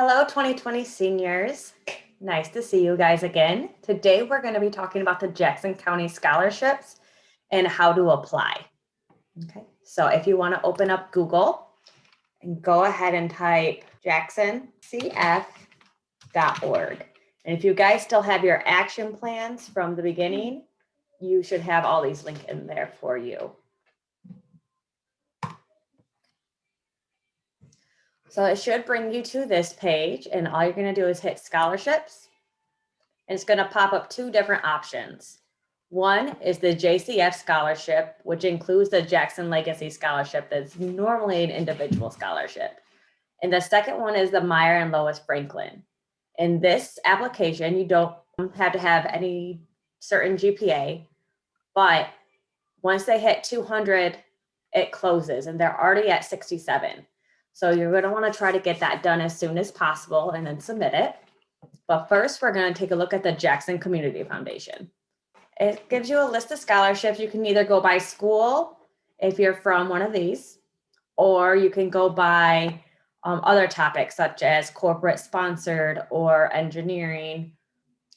Hello, 2020 seniors. Nice to see you guys again. Today, we're going to be talking about the Jackson County scholarships and how to apply. Okay, so if you want to open up Google and go ahead and type jacksoncf.org. And if you guys still have your action plans from the beginning, you should have all these links in there for you. So it should bring you to this page, and all you're going to do is hit scholarships. And it's going to pop up two different options. One is the JCF scholarship, which includes the Jackson Legacy Scholarship that's normally an individual scholarship. And the second one is the Meyer and Lois Franklin. In this application, you don't have to have any certain GPA, but once they hit 200, it closes, and they're already at 67. So you're going to want to try to get that done as soon as possible and then submit it. But first, we're going to take a look at the Jackson Community Foundation. It gives you a list of scholarships. You can either go by school if you're from one of these, or you can go by other topics such as corporate sponsored or engineering.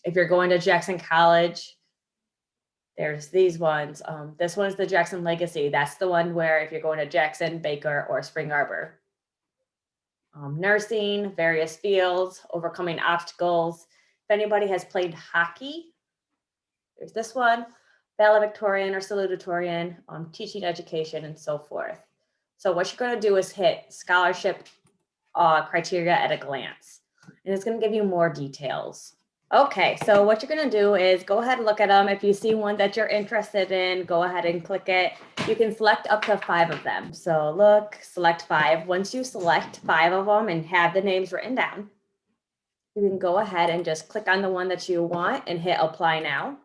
If you're going to Jackson College, there's these ones. This one's the Jackson Legacy. That's the one where if you're going to Jackson, Baker, or Spring Arbor. Nursing, various fields, overcoming obstacles. If anybody has played hockey, there's this one, valedictorian or salutatorian, teaching education, and so forth. So what you're going to do is hit scholarship criteria at a glance, and it's going to give you more details. Okay, so what you're going to do is go ahead and look at them. If you see one that you're interested in, go ahead and click it. You can select up to 5 of them. So look, select 5. Once you select 5 of them and have the names written down, you can go ahead and just click on the one that you want and hit apply now.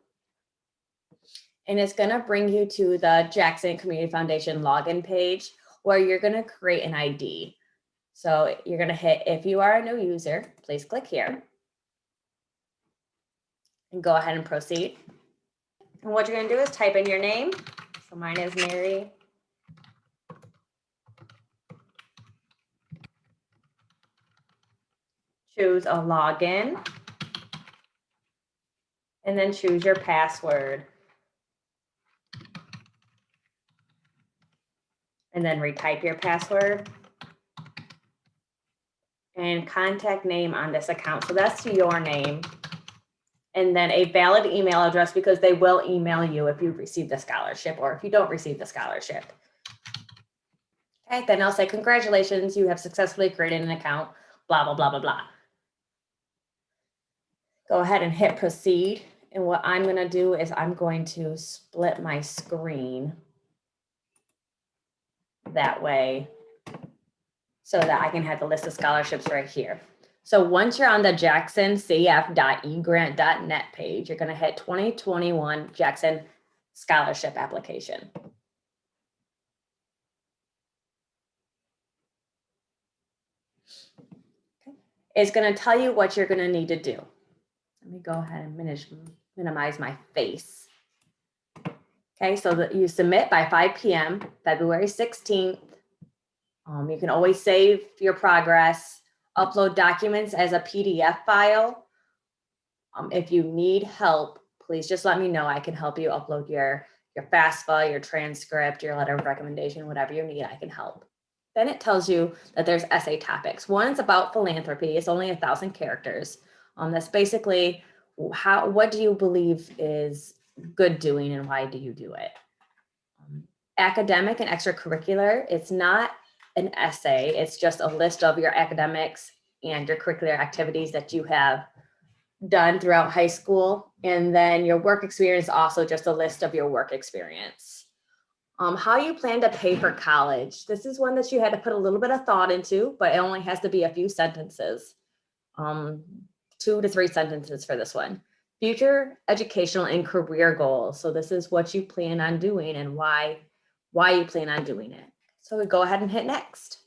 And it's going to bring you to the Jackson Community Foundation login page where you're going to create an ID. So you're going to hit, if you are a new user, please click here. And go ahead and proceed. And what you're going to do is type in your name. So mine is Mary. Choose a login. And then choose your password. And then retype your password. And contact name on this account. So that's your name. And then a valid email address, because they will email you if you receive the scholarship or if you don't receive the scholarship. Okay, then I'll say, congratulations, you have successfully created an account, blah, blah, blah, blah, blah. Go ahead and hit proceed. And what I'm going to do is I'm going to split my screen that way so that I can have the list of scholarships right here. So once you're on the jacksoncf.egrant.net page, you're going to hit 2021 Jackson Scholarship Application. Okay. It's going to tell you what you're going to need to do. Let me go ahead and minimize my face. Okay, so that you submit by 5 p.m., February 16th. You can always save your progress. Upload documents as a PDF file. If you need help, please just let me know. I can help you upload your FAFSA, your transcript, your letter of recommendation, whatever you need, I can help. Then it tells you that there's essay topics. One is about philanthropy. It's only 1,000 characters. That's basically what do you believe is good doing and why do you do it? Academic and extracurricular, it's not an essay, it's just a list of your academics and your curricular activities that you have done throughout high school. And then your work experience, also just a list of your work experience. How you plan to pay for college. This is one that you had to put a little bit of thought into, but it only has to be a few sentences. 2 to 3 sentences for this one. Future educational and career goals. So this is what you plan on doing and why you plan on doing it. So we go ahead and hit next.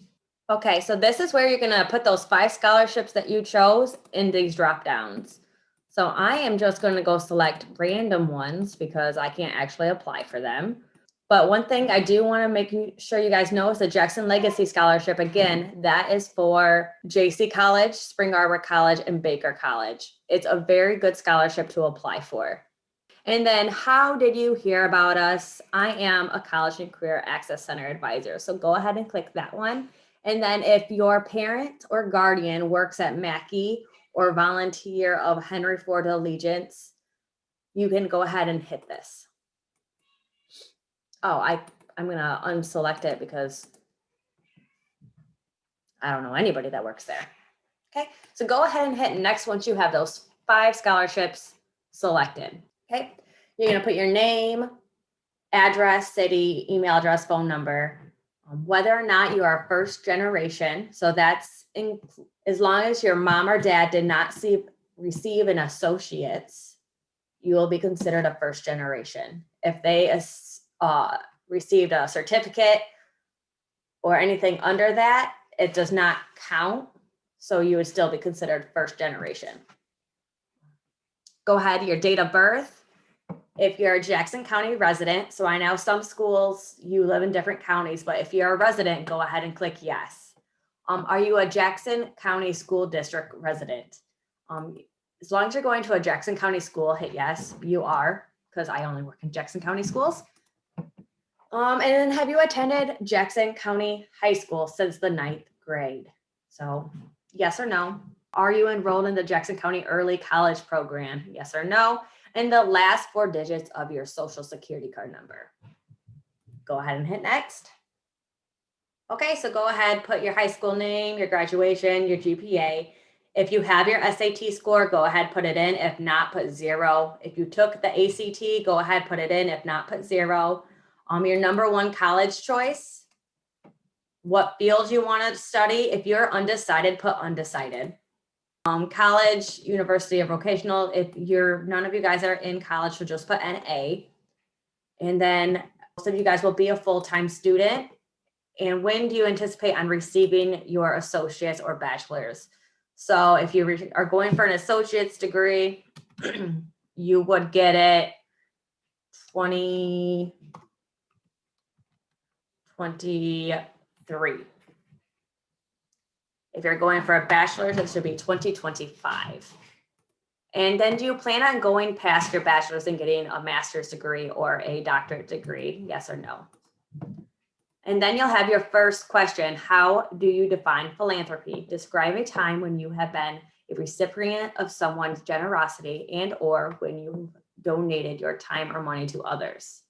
Okay, so this is where you're going to put those 5 scholarships that you chose in these drop downs. So I am just going to go select random ones because I can't actually apply for them. But one thing I do want to make sure you guys know is the Jackson Legacy Scholarship. Again, that is for JC College, Spring Arbor College, and Baker College. It's a very good scholarship to apply for. And then how did you hear about us? I am a College and Career Access Center advisor. So go ahead and click that one. And then if your parent or guardian works at Mackey or volunteer of Henry Ford Allegiance, you can go ahead and hit this. Oh, I'm going to unselect it because I don't know anybody that works there. Okay, so go ahead and hit next once you have those 5 scholarships selected. Okay, you're going to put your name, address, city, email address, phone number, whether or not you are first generation. So that's as long as your mom or dad did not receive an associate's, you will be considered a first generation. If they received a certificate or anything under that, it does not count. So you would still be considered first generation. Go ahead, your date of birth. If you're a Jackson County resident, so I know some schools, you live in different counties, but if you're a resident, go ahead and click yes. Are you a Jackson County School District resident? As long as you're going to a Jackson County school, hit yes, you are, because I only work in Jackson County schools. And then have you attended Jackson County High School since the 9th grade? So yes or no. Are you enrolled in the Jackson County Early College Program? Yes or no. And the last 4 digits of your social security card number. Go ahead and hit next. Okay, so go ahead, put your high school name, your graduation, your GPA. If you have your SAT score, go ahead, put it in. If not, put 0. If you took the ACT, go ahead, put it in. If not, put 0. Your number 1 college choice, what field you want to study. If you're undecided, put undecided. College, university, or vocational. If none of you guys are in college, so just put NA. And then most of you guys will be a full-time student. And when do you anticipate on receiving your associate's or bachelor's? So if you are going for an associate's degree, you would get it 2023. If you're going for a bachelor's, it should be 2025. And then do you plan on going past your bachelor's and getting a master's degree or a doctorate degree? Yes or no? And then you'll have your first question. How do you define philanthropy? Describe a time when you have been a recipient of someone's generosity and or when you donated your time or money to others.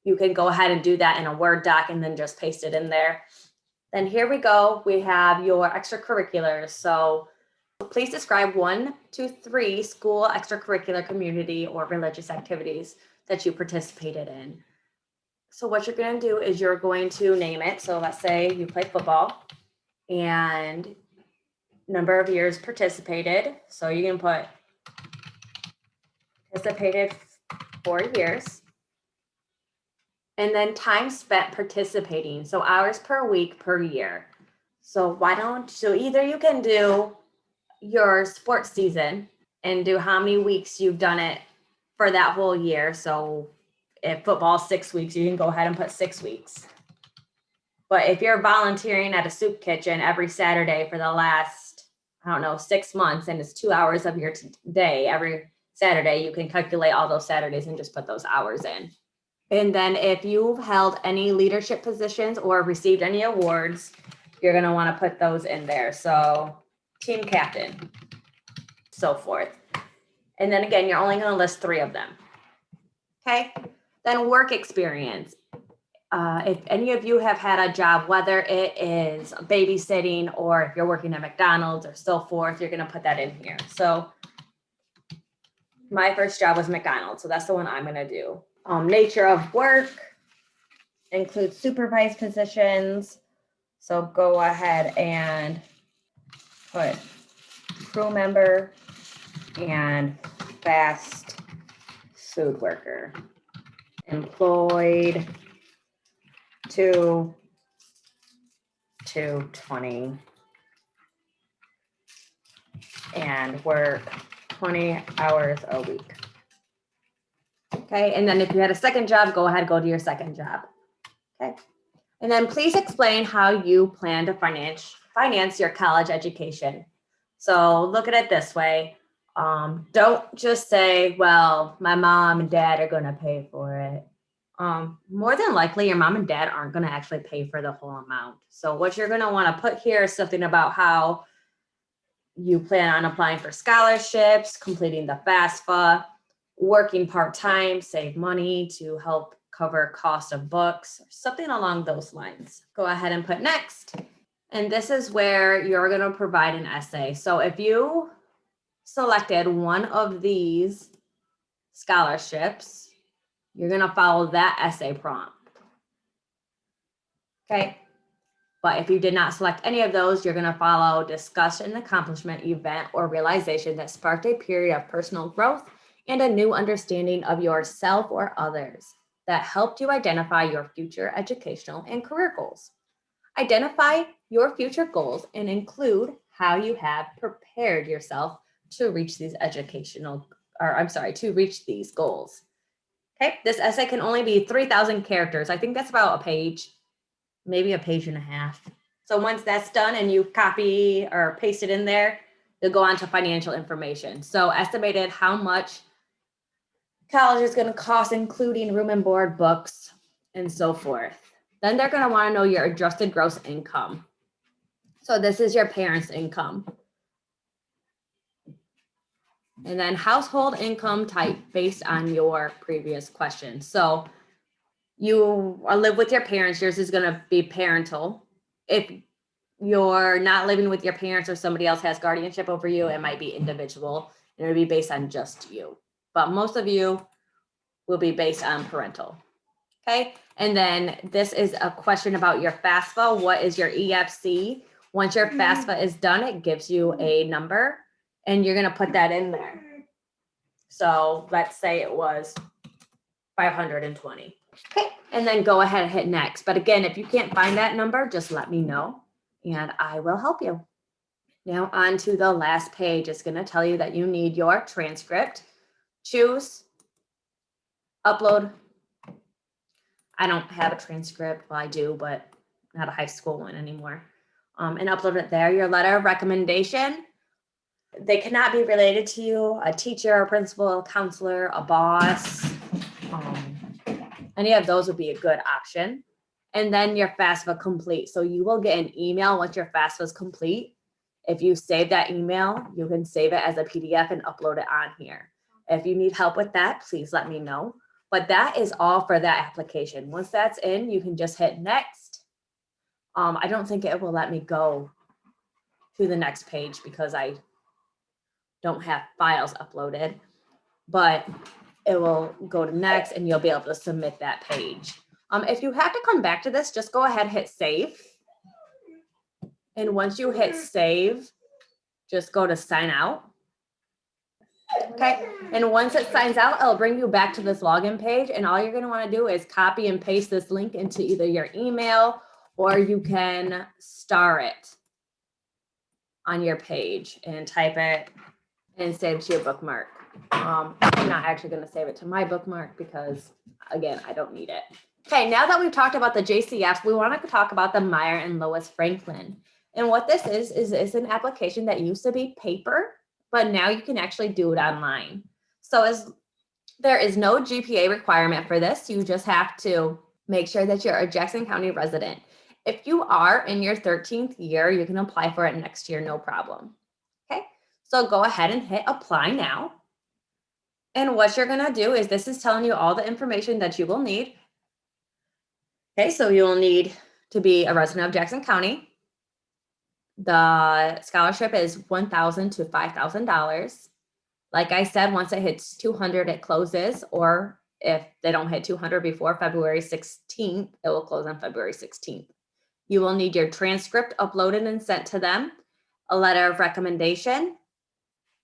You can go ahead and do that in a Word doc and then just paste it in there. Then here we go. We have your extracurriculars. So please describe 1 to 3 school extracurricular, community, or religious activities that you participated in. So what you're going to do is you're going to name it. So let's say you play football and number of years participated. So you can put participated 4 years. And then time spent participating. So hours per week per year. So either you can do your sports season and do how many weeks you've done it for that whole year. So if football is 6 weeks, you can go ahead and put 6 weeks. But if you're volunteering at a soup kitchen every Saturday for the last, 6 months, and it's 2 hours of your day every Saturday, you can calculate all those Saturdays and just put those hours in. And then if you've held any leadership positions or received any awards, you're going to want to put those in there. So team captain, so forth. And then again, you're only going to list 3 of them. Okay. Then work experience. If any of you have had a job, whether it is babysitting or if you're working at McDonald's or so forth, you're going to put that in here. So my first job was McDonald's. So that's the one I'm going to do. Nature of work includes supervised positions. So go ahead and put crew member and fast food worker. Employed 2 to 20 and work 20 hours a week. Okay, and then if you had a second job, go ahead, go to your second job. Okay, and then please explain how you plan to finance your college education. So look at it this way. Don't just say, well, my mom and dad are going to pay for it. More than likely, your mom and dad aren't going to actually pay for the whole amount. So what you're going to want to put here is something about how you plan on applying for scholarships, completing the FAFSA, working part-time, save money to help cover cost of books, something along those lines. Go ahead and put next. And this is where you're going to provide an essay. So if you selected one of these scholarships, you're going to follow that essay prompt. Okay. But if you did not select any of those, you're going to follow discuss an accomplishment, event, or realization that sparked a period of personal growth and a new understanding of yourself or others that helped you identify your future educational and career goals. Identify your future goals and include how you have prepared yourself to reach these to reach these goals. Okay, this essay can only be 3,000 characters. I think that's about a page, maybe a page and a half. So once that's done and you copy or paste it in there, you'll go on to financial information. So estimated how much college is going to cost, including room and board, books, and so forth. Then they're going to want to know your adjusted gross income. So this is your parents' income. And then household income type based on your previous question. So you live with your parents, yours is going to be parental. If you're not living with your parents or somebody else has guardianship over you, it might be individual and it'll be based on just you. But most of you will be based on parental. Okay. And then this is a question about your FAFSA. What is your EFC? Once your FAFSA is done, it gives you a number and you're going to put that in there. So let's say it was 520. Okay. And then go ahead and hit next. But again, if you can't find that number, just let me know and I will help you. Now on to the last page. It's going to tell you that you need your transcript. Choose, upload. I don't have a transcript. Well, I do, but not a high school one anymore. And upload it there. Your letter of recommendation. They cannot be related to you, a teacher, a principal, a counselor, a boss. Any of those would be a good option. And then your FAFSA complete. So you will get an email once your FAFSA is complete. If you save that email, you can save it as a PDF and upload it on here. If you need help with that, please let me know. But that is all for that application. Once that's in, you can just hit next. I don't think it will let me go to the next page because I don't have files uploaded, but it will go to next and you'll be able to submit that page. If you have to come back to this, just go ahead and hit save. And once you hit save, just go to sign out. Okay, and once it signs out, it'll bring you back to this login page and all you're going to want to do is copy and paste this link into either your email or you can star it on your page and type it and save it to your bookmark. I'm not actually going to save it to my bookmark because, again, I don't need it. Okay, now that we've talked about the JCF, we want to talk about the Meyer and Lois Franklin. And what this is an application that used to be paper, but now you can actually do it online. So there is no GPA requirement for this. You just have to make sure that you're a Jackson County resident. If you are in your 13th year, you can apply for it next year, no problem. Okay, so go ahead and hit apply now. And what you're going to do is this is telling you all the information that you will need. Okay, so you will need to be a resident of Jackson County. The scholarship is $1,000 to $5,000. Like I said, once it hits 200, it closes, or if they don't hit 200 before February 16th, it will close on February 16th. You will need your transcript uploaded and sent to them, a letter of recommendation,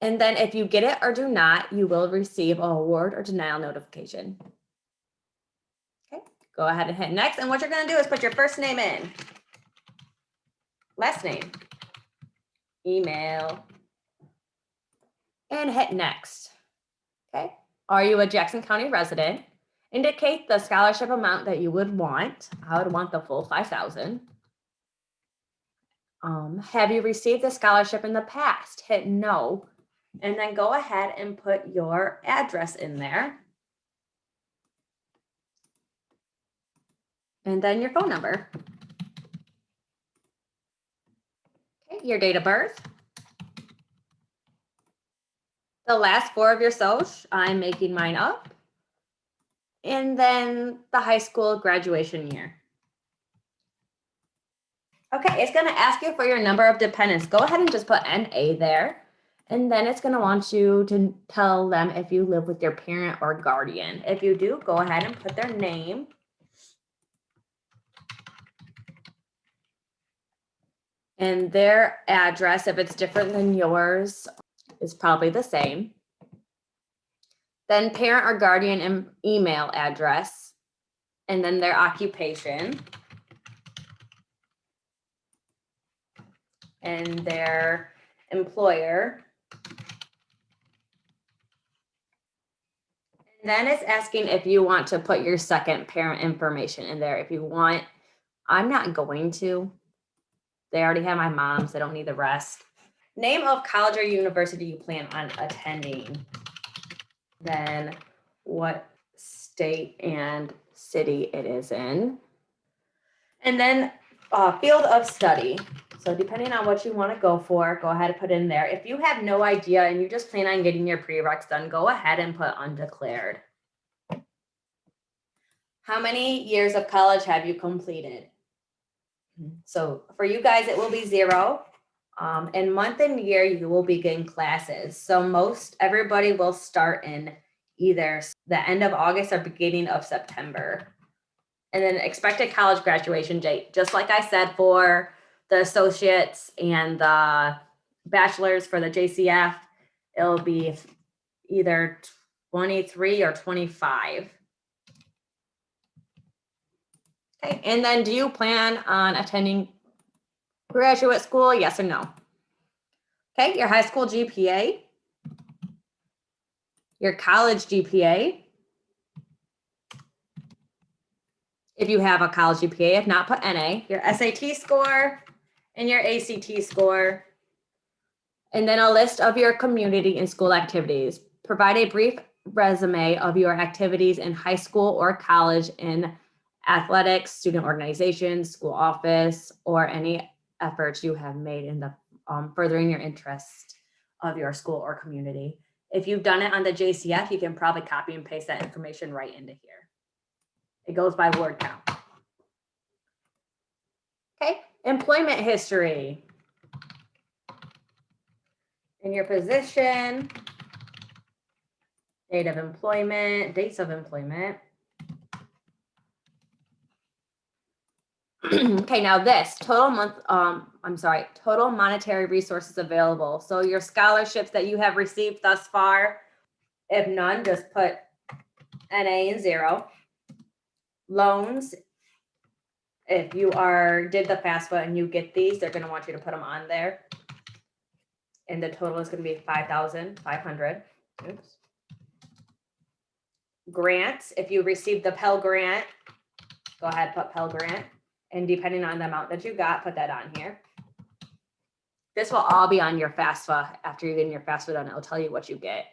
and then if you get it or do not, you will receive an award or denial notification. Okay, go ahead and hit next. And what you're going to do is put your first name in, last name, email, and hit next. Okay, Are you a Jackson County resident? Indicate the scholarship amount that you would want. I would want the full 5,000. Have you received a scholarship in the past? Hit no. And then go ahead and put your address in there. And then your phone number. Okay, your date of birth. The last 4 of your social. I'm making mine up. And then the high school graduation year. Okay, it's going to ask you for your number of dependents. Go ahead and just put NA there. And then it's going to want you to tell them if you live with your parent or guardian. If you do, go ahead and put their name. And their address, if it's different than yours, is probably the same. Then parent or guardian email address, and then their occupation, and their employer. And then it's asking if you want to put your second parent information in there. If you want, I'm not going to. They already have my mom's. They don't need the rest. Name of college or university you plan on attending. Then what state and city it is in. And then field of study. So depending on what you want to go for, go ahead and put in there. If you have no idea and you just plan on getting your prereqs done, go ahead and put undeclared. How many years of college have you completed? So for you guys, it will be 0. In month and year, you will begin classes. So everybody will start in either the end of August or beginning of September. And then expected college graduation date, just like I said for the associates and the bachelors for the JCF, it'll be either 23 or 25. Okay, and then do you plan on attending graduate school? Yes or no? Okay, your high school GPA, your college GPA, if you have a college GPA, if not, put NA, your SAT score, and your ACT score, and then a list of your community and school activities. Provide a brief resume of your activities in high school or college in athletics, student organizations, school office, or any efforts you have made in the furthering your interest of your school or community. If you've done it on the JCF, you can probably copy and paste that information right into here. It goes by word count. Okay, employment history. In your position, date of employment, dates of employment. Okay, now this total monetary resources available. So your scholarships that you have received thus far, if none, just put NA and 0. Loans, if you did the FAFSA and you get these, they're going to want you to put them on there. And the total is going to be 5,500. Oops. Grants, if you received the Pell Grant, go ahead, put Pell Grant. And depending on the amount that you got, put that on here. This will all be on your FAFSA. After you get your FAFSA done, it'll tell you what you get.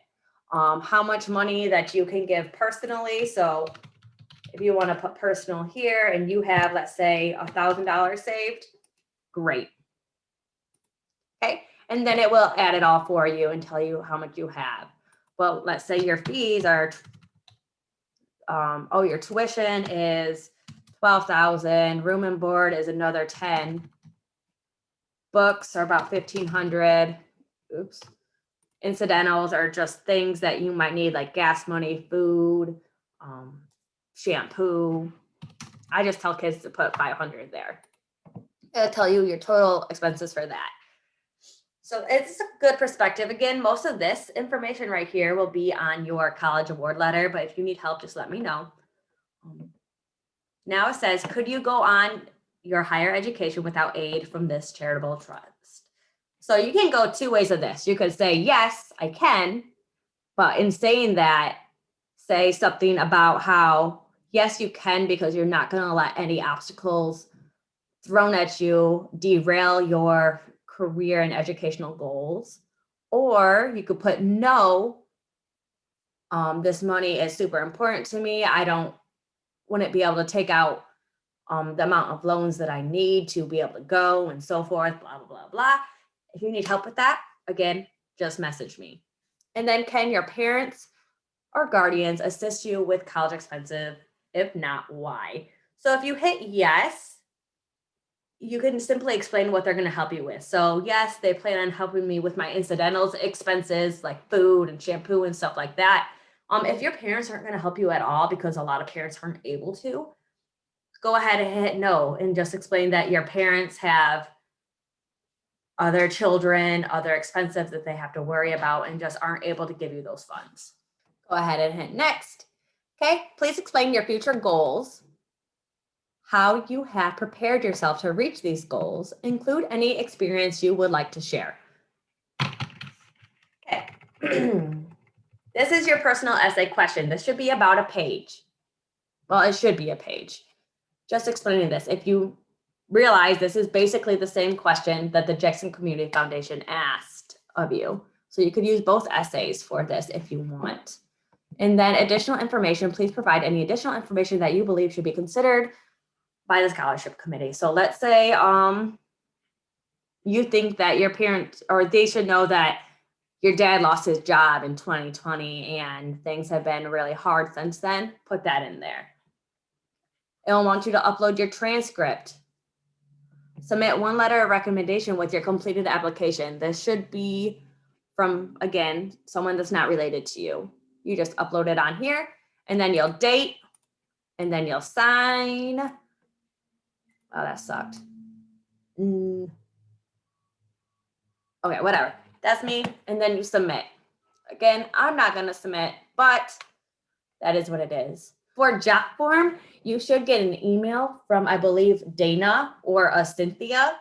How much money that you can give personally. So if you want to put personal here and you have, let's say, $1,000 saved, great. Okay, and then it will add it all for you and tell you how much you have. But let's say your fees are, your tuition is 12,000, room and board is another 10. Books are about 1,500. Oops. Incidentals are just things that you might need, like gas money, food, shampoo. I just tell kids to put 500 there. It'll tell you your total expenses for that. So it's a good perspective. Again, most of this information right here will be on your college award letter, but if you need help, just let me know. Now it says, could you go on your higher education without aid from this charitable trust? So you can go 2 ways of this. You could say, yes, I can. But in saying that, say something about how, yes, you can, because you're not going to let any obstacles thrown at you derail your career and educational goals. Or you could put, no, this money is super important to me. Wouldn't be able to take out the amount of loans that I need to be able to go and so forth, blah, blah, blah, blah. If you need help with that, again, just message me. And then, can your parents or guardians assist you with college expenses? If not, why? So if you hit yes, you can simply explain what they're going to help you with. So yes, they plan on helping me with my incidentals expenses like food and shampoo and stuff like that. If your parents aren't going to help you at all, because a lot of parents aren't able to, go ahead and hit no and just explain that your parents have other children, other expenses that they have to worry about, and just aren't able to give you those funds. Go ahead and hit next. Okay, please explain your future goals, how you have prepared yourself to reach these goals, include any experience you would like to share. Okay. This is your personal essay question. This should be about a page. Well, it should be a page. Just explaining this. If you realize, this is basically the same question that the Jackson Community Foundation asked of you. So you could use both essays for this if you want. And then additional information, please provide any additional information that you believe should be considered by the scholarship committee. So let's say you think that your parents, or they should know that your dad lost his job in 2020 and things have been really hard since then. Put that in there. It'll want you to upload your transcript. Submit one letter of recommendation with your completed application. This should be from, again, someone that's not related to you. You just upload it on here, and then you'll date, and then you'll sign. Oh, that sucked. Okay, whatever. That's me. And then you submit. Again, I'm not going to submit, but that is what it is. For job form, you should get an email from, I believe, Dana or Cynthia.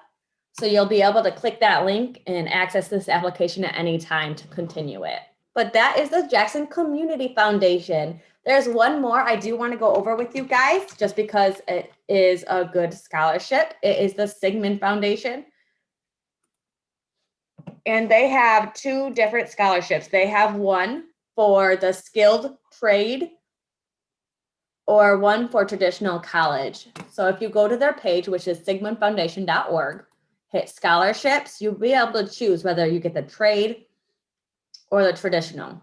So you'll be able to click that link and access this application at any time to continue it. But that is the Jackson Community Foundation. There's one more I do want to go over with you guys, just because it is a good scholarship. It is the Sigmund Foundation. And they have two different scholarships. They have one for the skilled trade or one for traditional college. So if you go to their page, which is sigmundfoundation.org, hit scholarships, you'll be able to choose whether you get the trade or the traditional.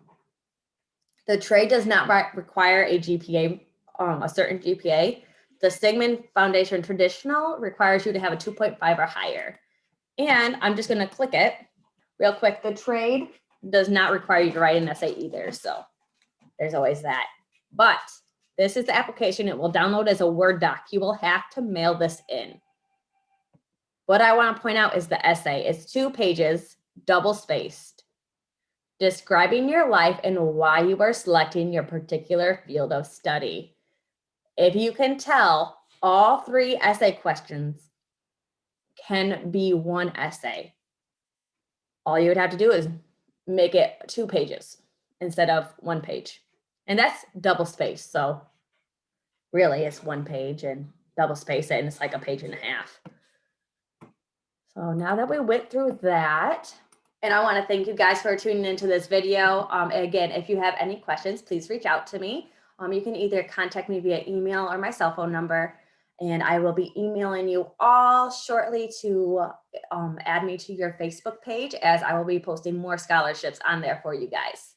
The trade does not require a GPA, a certain GPA. The Sigmund Foundation traditional requires you to have a 2.5 or higher. And I'm just going to click it real quick. The trade does not require you to write an essay either. So there's always that. But this is the application. It will download as a Word doc. You will have to mail this in. What I want to point out is the essay. It's 2 pages, double spaced, describing your life and why you are selecting your particular field of study. If you can tell, all 3 essay questions can be one essay. All you would have to do is make it 2 pages instead of 1 page. And that's double spaced. So really it's 1 page and double space it, and it's like a page and a half. So now that we went through that, and I want to thank you guys for tuning into this video. Again, if you have any questions, please reach out to me. You can either contact me via email or my cell phone number, and I will be emailing you all shortly to add me to your Facebook page, as I will be posting more scholarships on there for you guys.